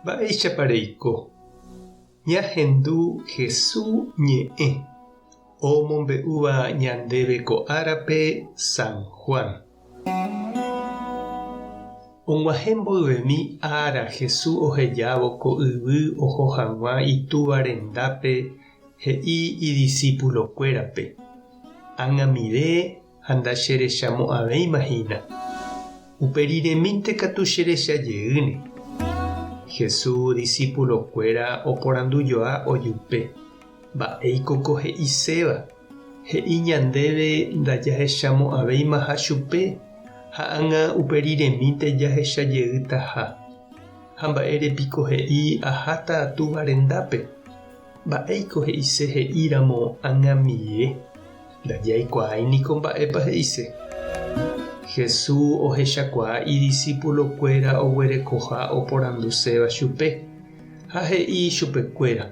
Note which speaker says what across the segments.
Speaker 1: Mba'eichapareiko. Ñahendu Jesús ñe'ẽ omombe'úva ñandéve ko árape San Juan. Og̃uahẽ mboyvemi ára Jesús ohejávo ko yvy oho hag̃ua itúva rendápe he'i idiscípulokuérape: ág̃amive ha ndacherechamo'ãvéimahína. Uperiremínte katu cherechajeýne. Jesús discípulokuéra oporandujoa ojupe: mba'éiko ko he'iséva. He'i ñandéve ndajahechamo'ãvéimaha chupe ha ág̃a uperiremínte jahechajeýtaha. Ha mba'érepiko he'i aháta túva rendápe. Mba'éiko he'ise he'íramo ág̃amive. Ndajaikuaáiniko mba'épa he'ise. Jesús ohechakuaa idiscípulokuéra oguerekoha oporanduséva chupe ha he'i chupekuéra: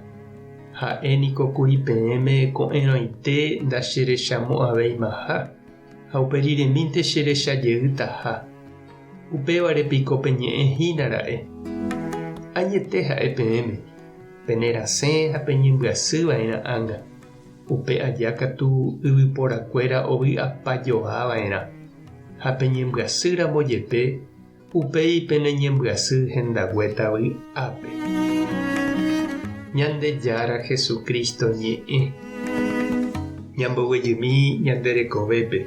Speaker 1: ha'éniko kuri peẽme ko'ẽrõinte ndacherechamo'ãvéimaha ha uperiremínte cherechajeýtaha. Upevarepiko peñe'ẽhínara'e. Añete ha'e peẽme, penerasẽ ha peñembyasýva'erã ág̃a. Upe aja katu yvyporakuéra ovy'apajoava'erã. Ha peñembyasýramo jepe upéipe neñembyasy hendaguétavy ápe. Ñandejára Jesucristo ñe'ẽ ñamboguejymi ñanderekovépe.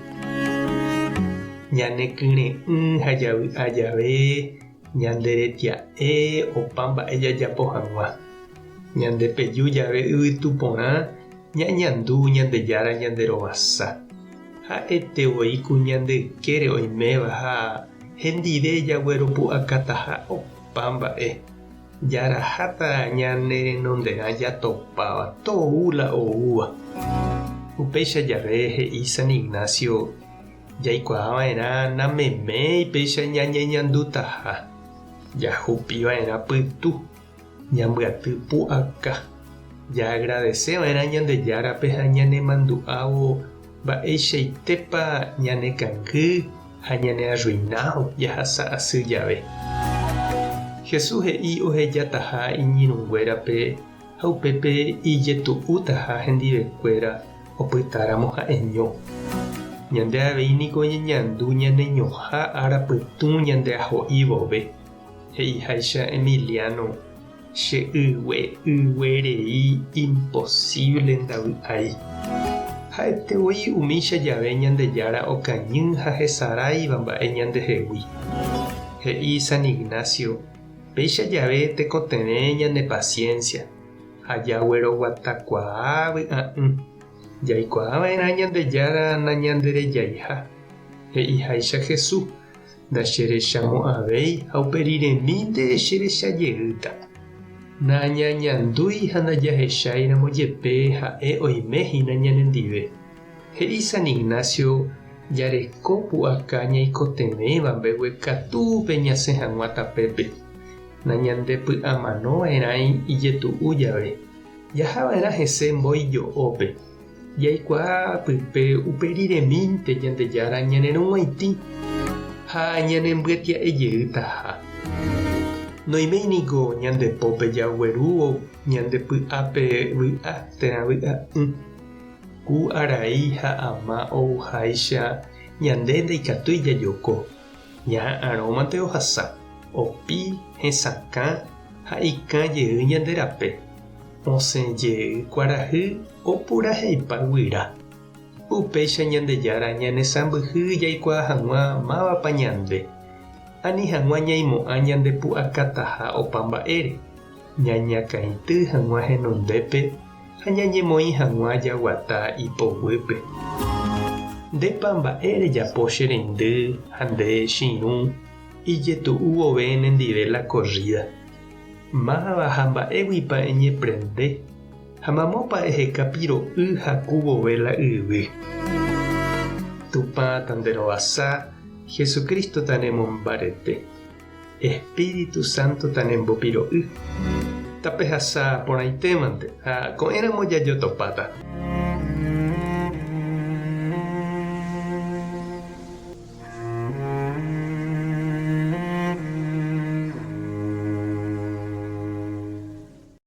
Speaker 1: Ñanekyre'ỹ ha javy'a jave ñanderetia'e opa mba'e jajapo hag̃ua. Ñandepeju jave yvytu porã ñañandu ñandejára ñanderovasa. Ha'etevoi ku ñande ykére oiméva ha hendive jagueropu'akataha opa mba'e. Jaraháta ñane renonderã jatopáva toúla oúva. Upéicha jave he'i San Ignacio jaikuaava'erã nameméi péicha ñañeñandutaha. Jahupiva'erã pytu ñambyaty pu'aka. Jaagradeceva'erã Ñandejárape ha ñanemandu'ávo mba'eichaitépa ñanekangy ha ñanearruinado jahasa asy jave. Jesús he'i ohejataha iñirũnguérape ha upépe ijetu'útaha hendivekuéra opytáramo ha'eño. Ñande aveíniko ñeñandu ñaneñohã arapytũ ñandeaho'i vove, he'iháicha Emiliano. Che yguerei imposible ndavy'ái. Ha'etevoi umícha jave Ñandejára okañy ha hesaráiva mba'e ñandehegui. He'i San Ignacio: péicha jave tekotevẽ ñane paciencia ha jagueroguatakuaa vy'a'ỹ. Jaikuaava'erã Ñandejára nañanderejaiha. He'iháicha Jesús: ndacherechamo'ãvéi ha uperiremínte cherechajeýta. Nañañandúi ha ndajahecháiramo jepe ha'e oiméhína ñanendive. He'i San Ignacio jareko pu'aka ñaikotevẽva mbegue katúpe ñasẽ hag̃ua tapépe. Nañandepy'amanova'erãi ijetu'u jave. Jahava'erã hese mboijo'ópe. Jaikuaa pype uperiremínte Ñandejára ñanerõguaitĩ ha ñanembyatia'ejeýtaha. Noimeiniko ñandepópe jaguerúvo ñandepy'ápe vy'a térã vy'a'ỹ. Ku arai ha ama ouháicha ñande ndaikatúi jajoko. Ña'ãrõmante ohasa, opi, hesakã ha ikãjey ñanderape. Osẽjey kuarahy opuraheipa guyra. Upéicha Ñandejára ñanesãmbyhy jaikuaa hag̃ua mávapa ñande. Ani hag̃ua ñaimo'ã ñandepu'akataha opa mba'ére. Ñañakãity hag̃ua henondépe ha ñañemoĩ hag̃ua jaguata ipoguýpe. Ndépa mba'ére japo che reindy ha nde chiru ijetu'u vove nendive la corrida. Máva ha mba'éguipa eñeprende ha mamópa ehekapiro'y haku vove la yvy. Tupã tanderovasa Jesucristo tanemombarete. Espíritu Santo tanembopiro'y. Tapehasa porãitémante ha ko'ẽramo jajotopáta.